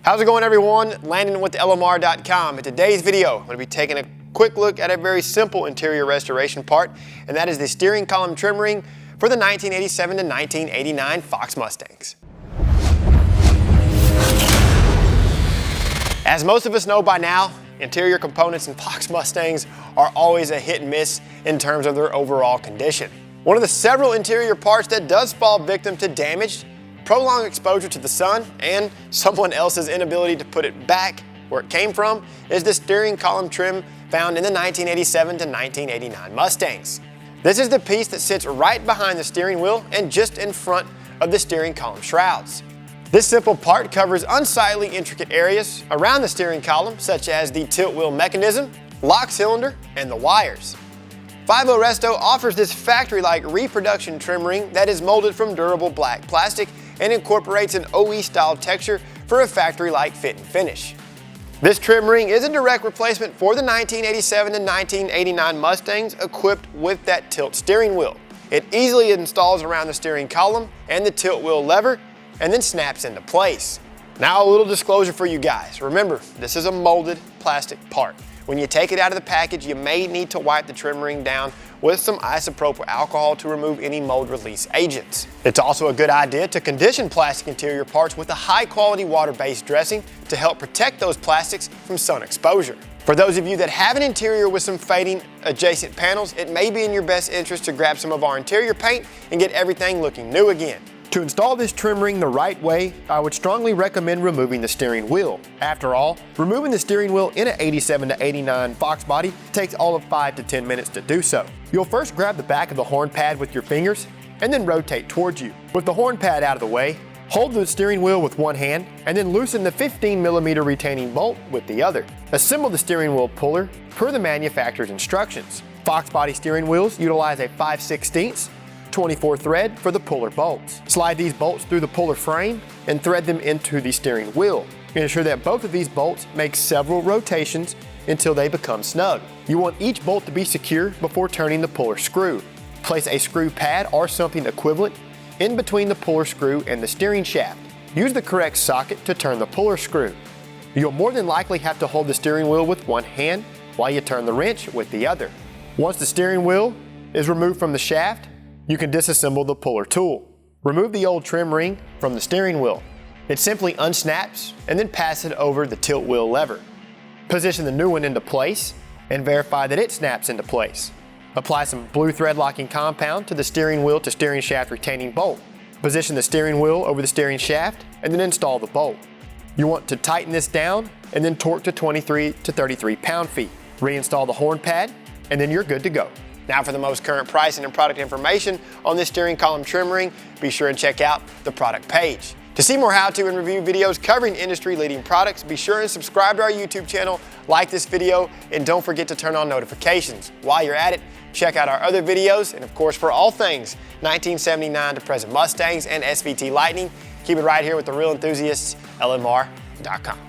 How's it going, everyone? Landon with LMR.com. In today's video, I'm going to be taking a quick look at a very simple interior restoration part, and that is the steering column trim ring for the 1987 to 1989 Fox Mustangs. As most of us know by now, interior components in Fox Mustangs are always a hit and miss in terms of their overall condition. One of the several interior parts that does fall victim to damage, prolonged exposure to the sun, and someone else's inability to put it back where it came from is the steering column trim found in the 1987 to 1989 Mustangs. This is the piece that sits right behind the steering wheel and just in front of the steering column shrouds. This simple part covers unsightly intricate areas around the steering column, such as the tilt wheel mechanism, lock cylinder, and the wires. 5.0 Resto offers this factory-like reproduction trim ring that is molded from durable black plastic and incorporates an OE-style texture for a factory-like fit and finish. This trim ring is a direct replacement for the 1987 to 1989 Mustangs equipped with that tilt steering wheel. It easily installs around the steering column and the tilt wheel lever and then snaps into place. Now, a little disclosure for you guys. Remember, this is a molded plastic part. When you take it out of the package, you may need to wipe the trim ring down with some isopropyl alcohol to remove any mold release agents. It's also a good idea to condition plastic interior parts with a high quality water-based dressing to help protect those plastics from sun exposure. For those of you that have an interior with some fading adjacent panels, it may be in your best interest to grab some of our interior paint and get everything looking new again. To install this trim ring the right way, I would strongly recommend removing the steering wheel. After all, removing the steering wheel in an 87 to 89 Fox body takes all of 5 to 10 minutes to do so. You'll first grab the back of the horn pad with your fingers and then rotate towards you. With the horn pad out of the way, hold the steering wheel with one hand and then loosen the 15mm retaining bolt with the other. Assemble the steering wheel puller per the manufacturer's instructions. Fox body steering wheels utilize a 5/16 24 thread for the puller bolts. Slide these bolts through the puller frame and thread them into the steering wheel. Ensure that both of these bolts make several rotations until they become snug. You want each bolt to be secure before turning the puller screw. Place a screw pad or something equivalent in between the puller screw and the steering shaft. Use the correct socket to turn the puller screw. You'll more than likely have to hold the steering wheel with one hand while you turn the wrench with the other. Once the steering wheel is removed from the shaft, you can disassemble the puller tool. Remove the old trim ring from the steering wheel. It simply unsnaps and then pass it over the tilt wheel lever. Position the new one into place and verify that it snaps into place. Apply some blue thread locking compound to the steering wheel to steering shaft retaining bolt. Position the steering wheel over the steering shaft and then install the bolt. You want to tighten this down and then torque to 23 to 33 pound-feet. Reinstall the horn pad and then you're good to go. Now, for the most current pricing and product information on this steering column trim ring, be sure and check out the product page. To see more how-to and review videos covering industry-leading products, be sure and subscribe to our YouTube channel, like this video, and don't forget to turn on notifications. While you're at it, check out our other videos, and of course, for all things 1979 to present Mustangs and SVT Lightning, keep it right here with the real enthusiasts, LMR.com.